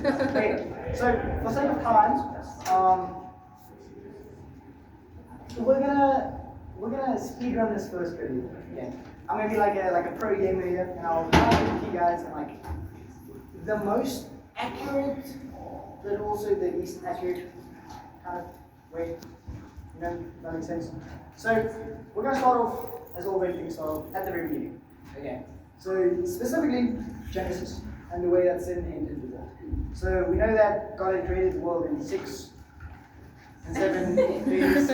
Okay, so for sake of time, we're gonna speed run this first video. Yeah, I'm gonna be like a pro gamer here, and I'll try with you guys in like the most accurate, but also the least accurate kind of way. You know, if that makes sense. So we're gonna start off as all great things start off at the very beginning. Okay. So specifically Genesis and the way that sin entered the world. So we know that God had created the world in 6 and 7 days.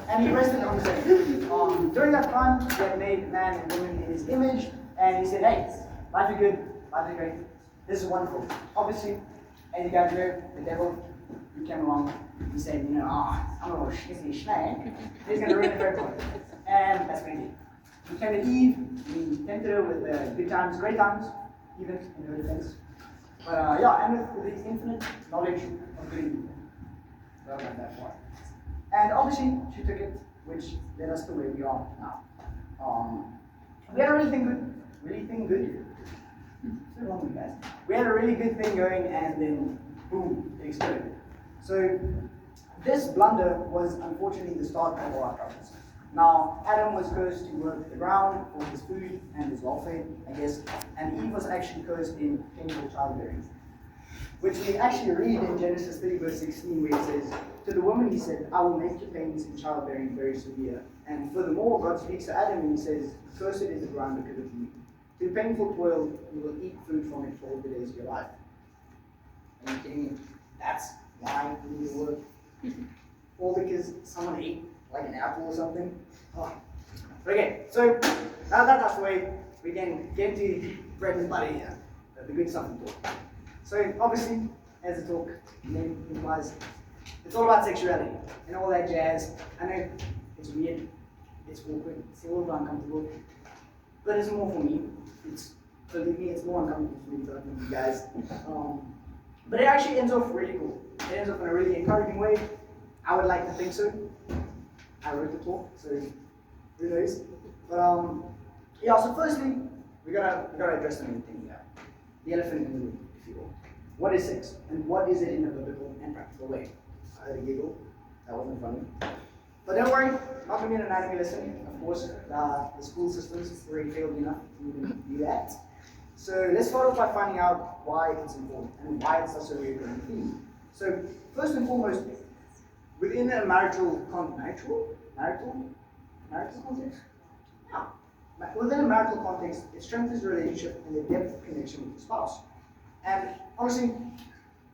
And he rested on the seventh. During that time, he had made man and woman in his image, and he said, hey, life is good, life is great, this is wonderful. Obviously, as you guys know, the devil, he came along, he said, you know, I'm a little schnizzy snake, he's going to ruin it for everyone. And that's what he did. He came to Eve, he tempted her with good times, great times, even in her defense. But yeah, and with his infinite knowledge of good and evil. So about that part. And obviously, she took it, which led us to where we are now. We had a really thing good. What's wrong with you guys? We had a really good thing going, and then boom, it exploded. So this blunder was unfortunately the start of all our troubles. Now, Adam was cursed to work the ground for his food and his welfare, I guess, and Eve was actually cursed in painful childbearing, which we actually read in Genesis 3 verse 16, where it says, to the woman he said, I will make your pains in childbearing very severe. And furthermore, God speaks to Adam and he says, cursed is the ground because of you. Through painful toil, you will eat food from it for all the days of your life. Are you kidding me? That's why we need to work. All because someone ate like an apple or something. Oh. Okay, so now that's the way we can get into bread and butter here. The good stuff we talk. So obviously, as the talk name implies, it's all about sexuality and all that jazz. I know it's weird, it's awkward, it's a little uncomfortable, but it's more for me. Believe me, it's more uncomfortable for me than you guys. But it actually ends off really cool. It ends up in a really encouraging way. I would like to think so. I wrote the talk, so who knows? But yeah. So firstly, we gotta address the main thing here, the elephant in the room, if you will. What is sex, and what is it in a biblical and practical way? I heard a giggle. That wasn't funny. But don't worry, not gonna be an anatomy lesson. Of course, the school systems already failed enough to even do that. So let's start off by finding out why it's important and why it's such a recurring theme. So first and foremost, within a marital context? Yeah. Within a marital context, it strengthens the relationship and the depth of connection with the spouse. And honestly,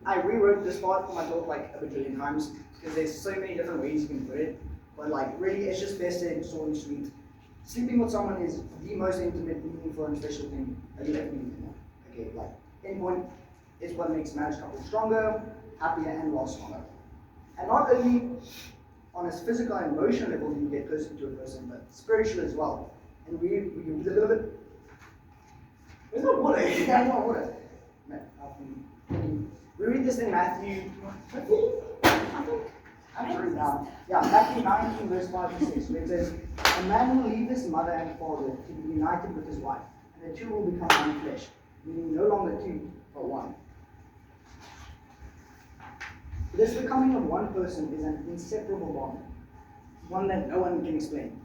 I rewrote this part for my talk like a bajillion times because there's so many different ways you can put it. But like really, it's just best said short and sweet. Sleeping with someone is the most intimate, meaningful, and special thing that you ever need to know. Okay, like endpoint is what makes marriage couples stronger, happier, and last longer. And not only on a physical and emotional level do you get closer to a person, but spiritual as well. And we a little bit. There's no water. There's no water. We read this in Matthew. I'm sure now. Yeah, Matthew 19, verse 5 to 6, where it says, a man will leave his mother and father to be united with his wife, and the two will become one flesh, meaning no longer two, but one. This becoming of one person is an inseparable bond, one that no one can explain.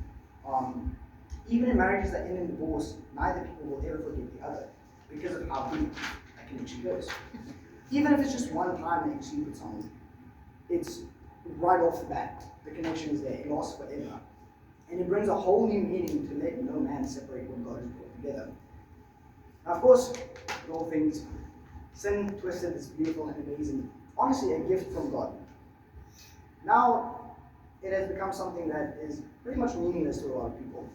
Even in marriages that end in divorce, neither people will ever forget the other, because of how deep that connection goes. Even if it's just one time that you sleep with someone, it's right off the bat, the connection is there, it lasts forever. And it brings a whole new meaning to let no man separate what God has brought together. Now, of course, in all things, sin twisted is beautiful and amazing. Honestly, a gift from God. Now, it has become something that is pretty much meaningless to a lot of people.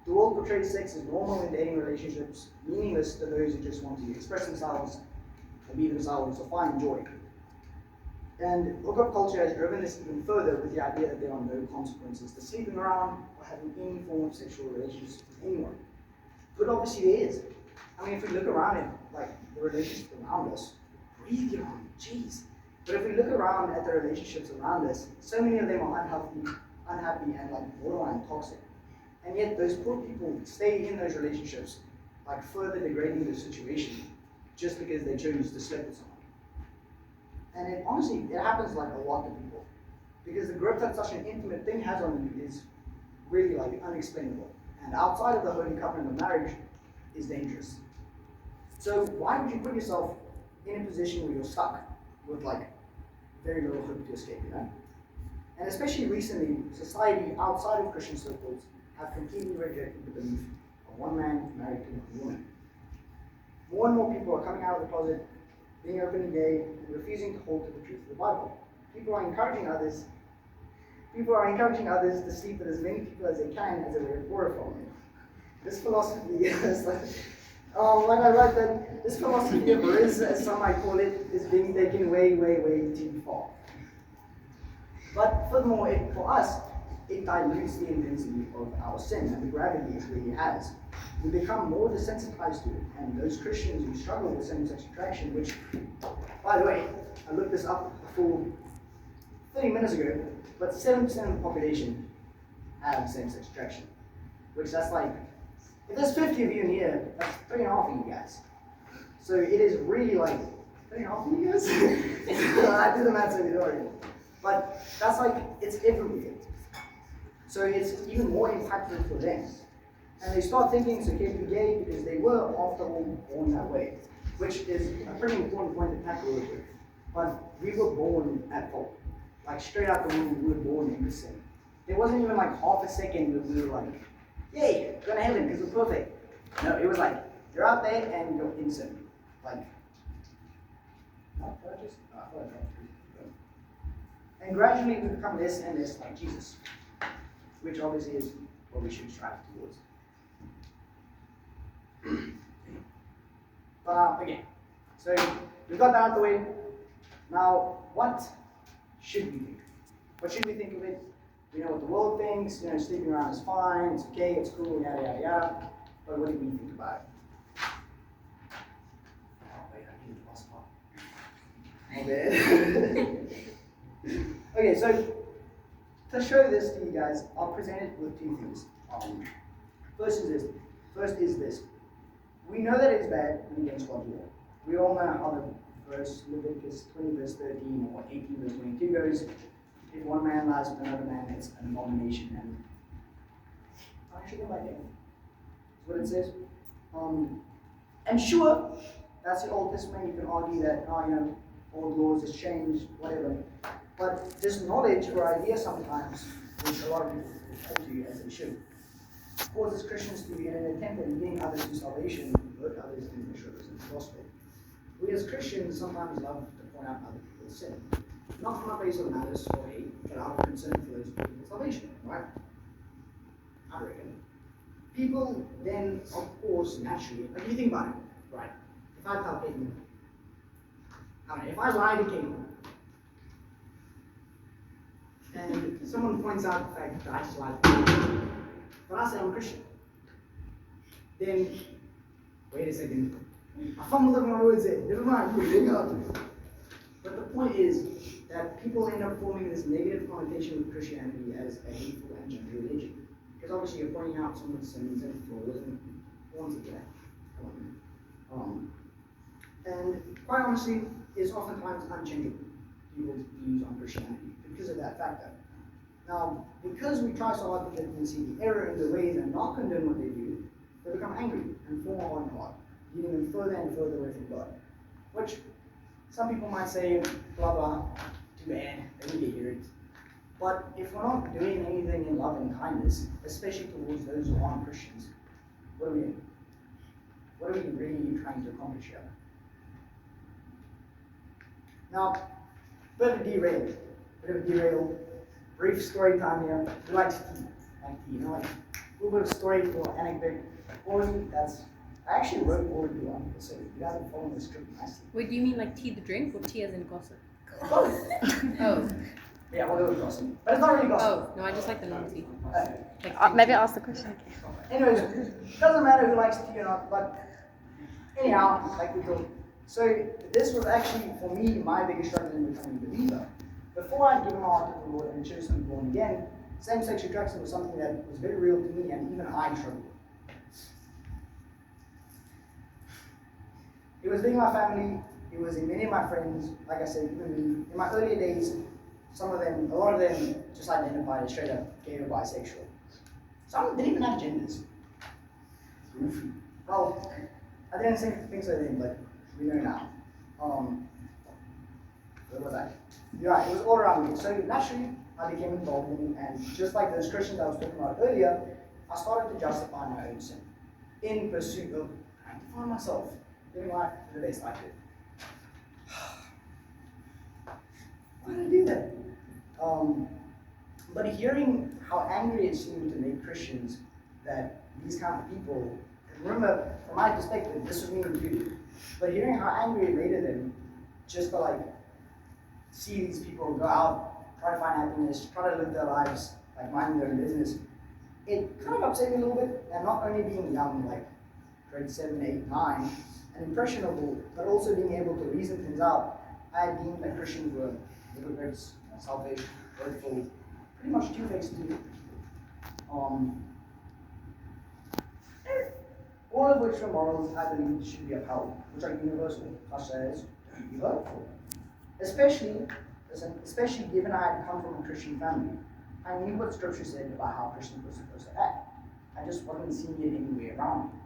The world portrays sex as normal in dating relationships, meaningless to those who just want to express themselves, or be themselves, or find joy. And hookup culture has driven this even further with the idea that there are no consequences to sleeping around or having any form of sexual relationships with anyone. But obviously there is. I mean, if we look around at like the relationships around us, breathe your own, jeez. But if we look around at the relationships around us, so many of them are unhappy, and like borderline toxic. And yet those poor people stay in those relationships, like further degrading the situation. just because they chose to sleep with someone. And it honestly, it happens like a lot to people. Because the grip that such an intimate thing has on you is really like unexplainable. And outside of the holy covenant of marriage is dangerous. So why would you put yourself in a position where you're stuck with like very little hope to escape, you know? And especially recently, society outside of Christian circles have completely rejected the belief of one man married to one woman. More and more people are coming out of the closet, being openly gay, and refusing to hold to the truth of the Bible. People are encouraging others to sleep with as many people as they can as a way of glorifying. This philosophy is like, when I write that, this philosophy of riz, as some might call it, is being taken way, way, way too far. But furthermore, for us, it dilutes the intensity of our sin and the gravity it really has. We become more desensitized to it, and those Christians who struggle with same-sex attraction, which, by the way, I looked this up before 30 minutes ago, but 7% of the population have same-sex attraction, which that's like, if there's 50 of you in here, that's 3.5 of you guys. So it is really like, 3.5 of you guys? I did the math so you know. But that's like, it's everywhere. So it's even more impactful for them. And they start thinking it's okay to be gay because they were, after all, born that way. Which is a pretty important point to tackle real quick. But we were born at fault. Like straight out the womb, we were born into sin. There wasn't even like half a second where we were like, yay, go to heaven because we're perfect. No, it was like, you're out there and you're in sin. Like, not purchased? And gradually we become less and less like Jesus, which obviously is what we should strive towards. But again, so we got that out of the way. Now, what should we think? What should we think of it? We know what the world thinks, you know, sleeping around is fine, it's okay, it's cool, yada yada yada. But what do we think about it? Oh wait, I need to pass it on. Okay, so to show this to you guys, I'll present it with two things. First is this. We know that it's bad when against God's will. We all know how the verse Leviticus 20 verse 13 or 18 verse 22 goes. If one man lies with another man, it's an abomination and punishable by death. That's what it says. And sure, that's the Old Testament. You can argue that, old laws has changed, whatever. But this knowledge or idea sometimes, which a lot of people refer to as they should, causes Christians to, in an attempt at leading others to salvation, convert others to misrepresent the gospel. We as Christians sometimes love to point out other people's sin. Not from a place of malice or hate, but out of concern for those people's salvation, right? I reckon. People then, of course, naturally, like you think about it, right? If I tell Caitlin, if I lie to Caitlin, and someone points out the fact that I just lied to Caitlin, but I say I'm a Christian, then, wait a second, I fumbled over my words there, never mind, hang up. But the point is that people end up forming this negative connotation with Christianity as a hateful and judgy religion. Because obviously you're pointing out someone's sins and flaws and wants to that. And quite honestly, it's oftentimes unchangeable, people's views on Christianity because of that factor. Now, because we try so hard to get them to see the error in their ways and not condemn what they do, they become angry and form a hard heart, leading them further and further away from God. Which some people might say, blah blah, too bad, they need to hear it. But if we're not doing anything in love and kindness, especially towards those who aren't Christians, what are we doing? What are we really trying to accomplish here? Now, bit of derail. Brief story time here. Who likes tea? Like tea, like a little bit of story or anecdote. I actually wrote all of you on, so you guys are following the script nicely. Wait, do you mean like tea the drink or tea as in gossip? Both. Oh. Yeah, well, it was gossip. But it's not really gossip. Oh, no, I just like the normal tea. Maybe I'll ask the question. Anyways, doesn't matter who likes tea or not, but anyhow, like we thought. So this was actually, for me, my biggest struggle in becoming a believer. Before I'd given my heart to the Lord and chose to be born again, same-sex attraction was something that was very real to me, and even I struggled with. It was big in my family, it was in many of my friends, like I said, even me. In my earlier days, a lot of them just identified as straight up gay or bisexual. Some didn't even have genders. Goofy. Well, I didn't think so then, but we know now. Where was I? Yeah, it was all around me. So naturally, I became involved in it, and just like those Christians I was talking about earlier, I started to justify my own sin in pursuit of trying to find myself, living life to the best I could. Why did I do that? But hearing how angry it seemed to make Christians that these kind of people, remember, from my perspective, this was me included, but hearing how angry it made them just to like see these people go out, try to find happiness, try to live their lives, like minding their own business, it kind of upset me a little bit, and not only being young, like grade 7, 8, 9, and impressionable, but also being able to reason things out. I had deemed that Christians were hypocrites, selfish, hurtful, pretty much two-faced too. All of which are morals I believe should be upheld, which are universal, such as don't be hurtful. Especially given I had come from a Christian family, I knew what Scripture said about how Christians were supposed to act. I just wasn't seeing it anywhere around me.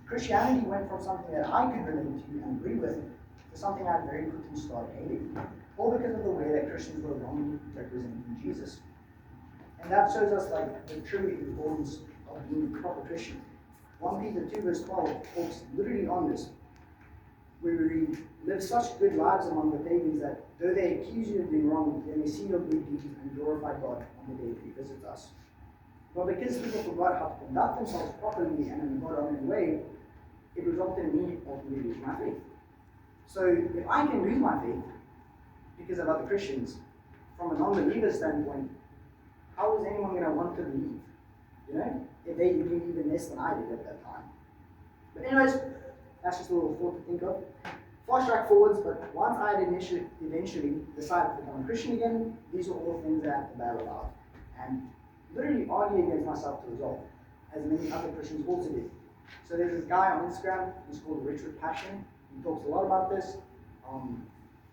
Christianity went from something that I could relate to and agree with to something I very quickly started hating, all because of the way that Christians were wrongly representing Jesus. And that shows us like the true importance of being a proper Christian. 1 Peter 2 verse 12 talks literally on this, where we read, live such good lives among the pagans that though they accuse you of being wrong, they may see your good deeds and glorify God on the day that He visits us. But because people forgot how to conduct themselves properly and in a God-honoring way, it resulted in me ultimately losing my faith. So if I can lose my faith because of other Christians, from a non-believer standpoint, how is anyone going to want to believe? You know, if they believe even less than I did at that time. But anyways, that's just a little thought to think of. Fast track forwards, but once I had eventually decided to become a Christian again, these were all things that I had to battle about. And literally argue against myself to resolve, as many other Christians also did. So there's this guy on Instagram, he's called Richard Passion. He talks a lot about this.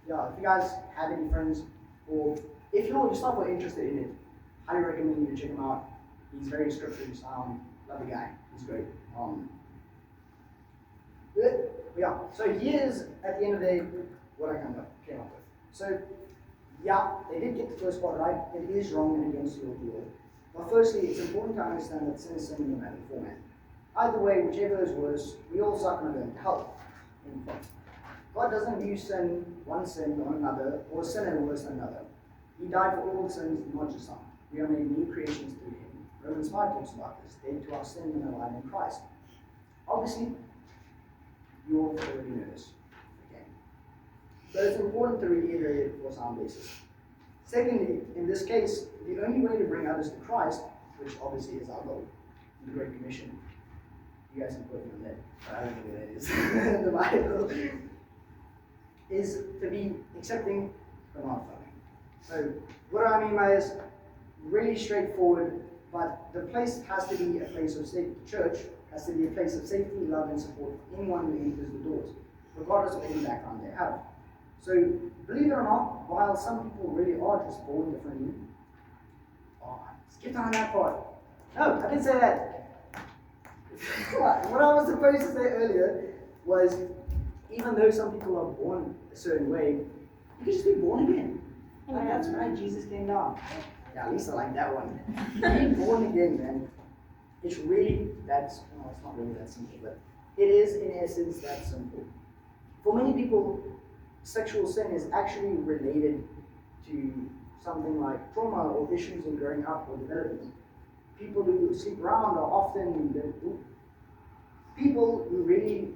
Yeah, if you guys have any friends, or if you yourself are interested in it, highly recommend you to check him out. He's very scripturally sound, love the guy, he's great. Yeah, so here's, at the end of the day, what I came up with. So, yeah, they did get the first part right. It is wrong and against the law. But firstly, it's important to understand that sin is sin no matter the format. Either way, whichever is worse, we all suck and are going to hell. God doesn't view one sin on another, or a sinner worse than another. He died for all the sins, not just some. We are made new creations through Him. Romans 5 talks about this, dead to our sin and alive in Christ. Obviously, you all already know this. Okay. But it's important to reiterate it for sound basis. Secondly, in this case, the only way to bring others to Christ, which obviously is our goal, the Great Commission. You guys can put me on that, but I don't know where that is. The Bible is to be accepting but not following. So, what do I mean by this? Really straightforward, but the place has to be a place of safety. Church has to be a place of safety, love, and support for anyone who enters the doors, regardless of any background they have. So, believe it or not, while some people really are just born differently, skip on that part. No, I didn't say that. What I was supposed to say earlier was, even though some people are born a certain way, you can just be born again. Like, that's right, Jesus came down. Yeah, at least I like that one. Being born again, man. It's really it's not really that simple, but it is in essence that simple. For many people, sexual sin is actually related to something like trauma or issues in growing up or development. People who sleep around are often people who really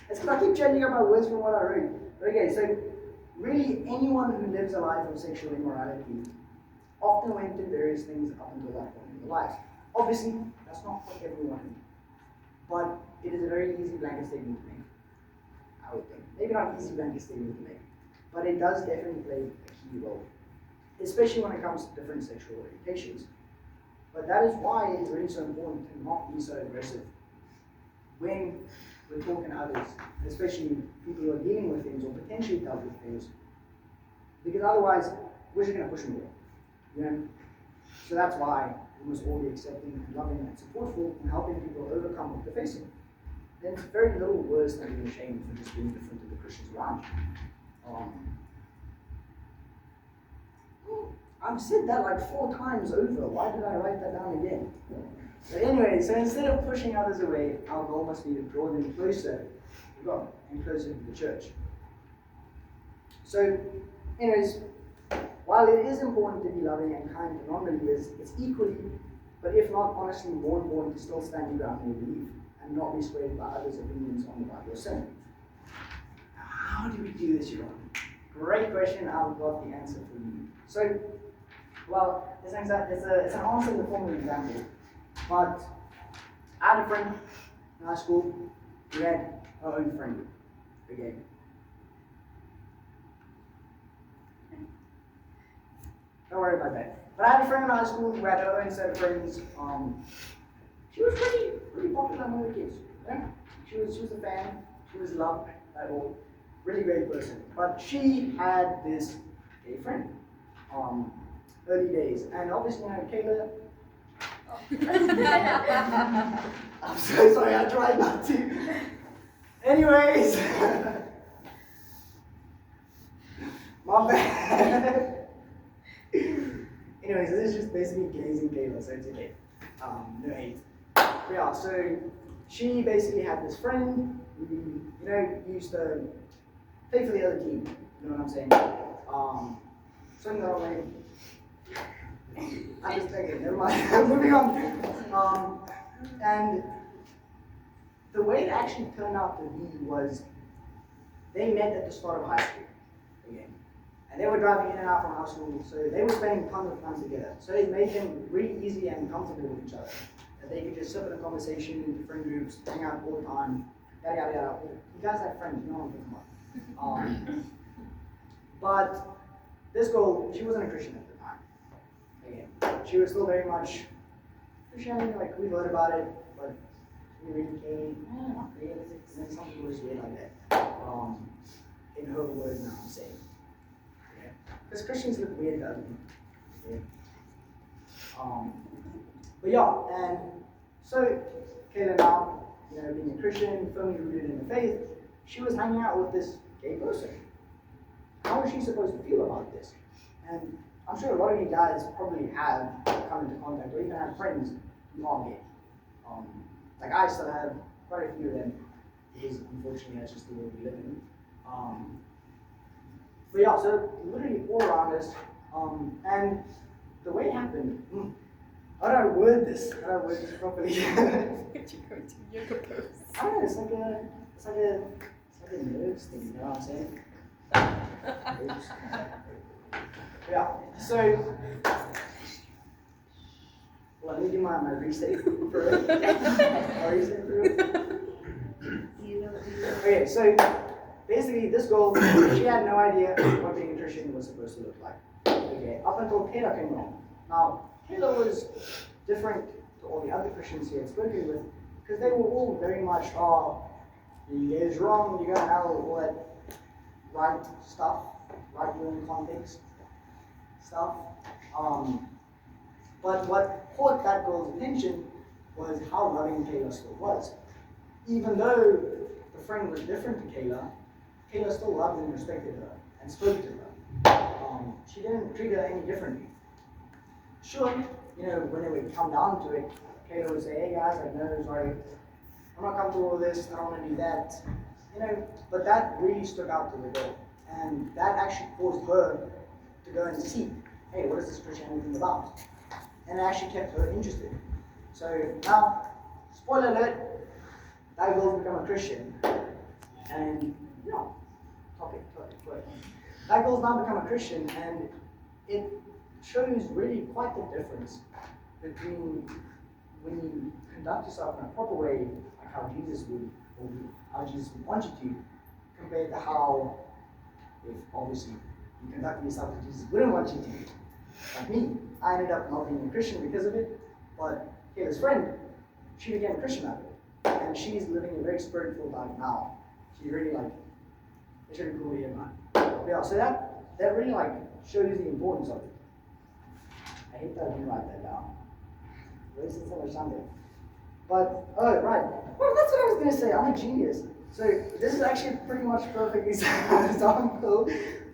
it's because I keep changing up my words from what I read. Okay, so really anyone who lives a life of sexual immorality often went through various things up until that point in their lives. Obviously, that's not for everyone, but it is a very easy blanket statement to make, I would think. Maybe not easy blanket statement to make, but it does definitely play a key role, especially when it comes to different sexual orientations. But that is why it is really so important to not be so aggressive when we're talking to others, especially people who are dealing with things or potentially dealt with things, because otherwise, we're just going to push them away, you know? So that's why we must all be accepting and loving and supportful and helping people overcome what they're facing. Then it's very little worse than being ashamed for just being different to the Christians around you. I've said that like 4 times over. Why did I write that down again? But anyway, so instead of pushing others away, our goal must be to draw them closer to God and closer to the church. So, anyways, while it is important to be loving and kind to non-believers, it's equally, but if not honestly, more important to still stand your ground in your belief and not be swayed by others' opinions on the Bible or sin. How do we do this, Ron? Great question. I've got the answer for you. So, well, it's an answer in the form of an example. But I had a friend in high school who had her own friend. Okay. Don't worry about that. But I had a friend in high school who had her own set of friends. She was pretty popular among the kids. Yeah? She was a fan. She was loved by all. Really great person. But she had this gay friend. Early days. And obviously, you know, Kayla. I'm so sorry, I tried not to. Anyways. My bad. Anyways, this is just basically gays and Kayla, so it's okay. No hate. But yeah, so she basically had this friend who, you know, used to play for the other team. You know what I'm saying? Something that way. I'm just thinking, never mind. Moving on. And the way it actually turned out to be was they met at the start of high school again. And they were driving in and out from high school, so they were spending tons of time together. So it made them really easy and comfortable with each other. That they could just sit in a conversation in different groups, hang out all the time, yada yada yada. You guys have friends, you know what I'm talking about. But this girl, she wasn't a Christian at the time. Again, she was still very much Christianity, like we heard about it, but we really came, not really, and then something was weird like that. In her words now I'm saying. Because Christians look weird to other people. But yeah, and so Kayla now, you know, being a Christian, firmly rooted in the faith, she was hanging out with this gay person. How was she supposed to feel about this? And I'm sure a lot of you guys probably have come into contact or even have friends who are gay. Like I still have quite a few of them, because unfortunately that's just the world we live in. But yeah, so literally all around us, and the way it happened, how do I word this? How do I word this properly? Did you go to yoga pose? I don't know, it's like a nerves thing, you know what I'm saying? Yeah, so, well, let me do my restate for it. My restate for it. Okay, so basically this girl, she had no idea what being a Christian was supposed to look like. Okay, up until Kayla came along. Now, Kayla was different to all the other Christians he had spoken with, because they were all very much, being gay is wrong, you're gonna have all that right stuff, right wing context stuff. But what caught that girl's attention was how loving Kayla still was. Even though the friend was different to Kayla, Kayla still loved and respected her and spoke to her. She didn't treat her any differently. Sure, you know, when it would come down to it, Kayla would say, hey guys, I know, sorry, I'm not comfortable with this, I don't want to do that. You know, but that really stuck out to the girl. And that actually caused her to go and see, hey, what is this Christianity thing about? And it actually kept her interested. So now, spoiler alert, that girl's become a Christian. And, you know, topic. That girl's now become a Christian, and it shows really quite the difference between when you conduct yourself in a proper way, like how Jesus would, or how Jesus would want you to, compared to how, if obviously you conduct yourself as Jesus wouldn't want you to. Like me, I ended up not being a Christian because of it, but Kayla's friend, she became a Christian out of it. and she's living a very spiritual life now. She's really like, it's really cool here, man. Yeah, so that really like shows you the importance of it. I hate that I didn't write that down. Wasted so much time there. But, oh, right. Well, that's what I was going to say. I'm a genius. So, this is actually pretty much perfect example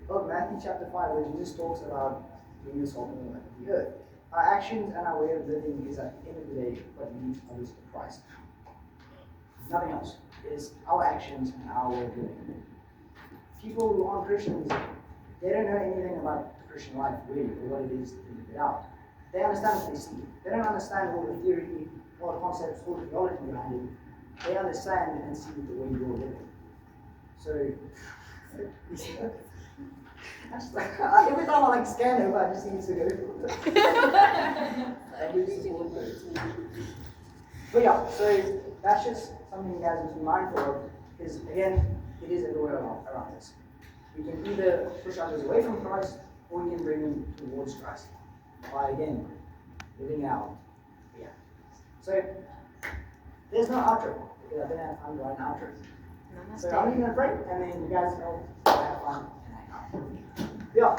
of Matthew chapter 5, where Jesus talks about being the salt and the light of the earth. Our actions and our way of living is at the end of the day what leads others to Christ. Nothing else. It is our actions and our way of living. People who aren't Christians, they don't know anything about the Christian life, really, or what it is to live it out. They understand what they see. They don't understand all the theory, all the concepts, all the theology behind it. They understand and see the way you're living. So, you see that? Every time I like scan over, I just need to go. But yeah, so that's just something you guys need to be mindful of, because again, it is everywhere around us. We can either push others away from Christ, or we can bring them towards Christ by again living out. Yeah. So there's no outro because I didn't have time to write an outro. So I'm going to break, and then you guys will have fun and hang out. Yeah.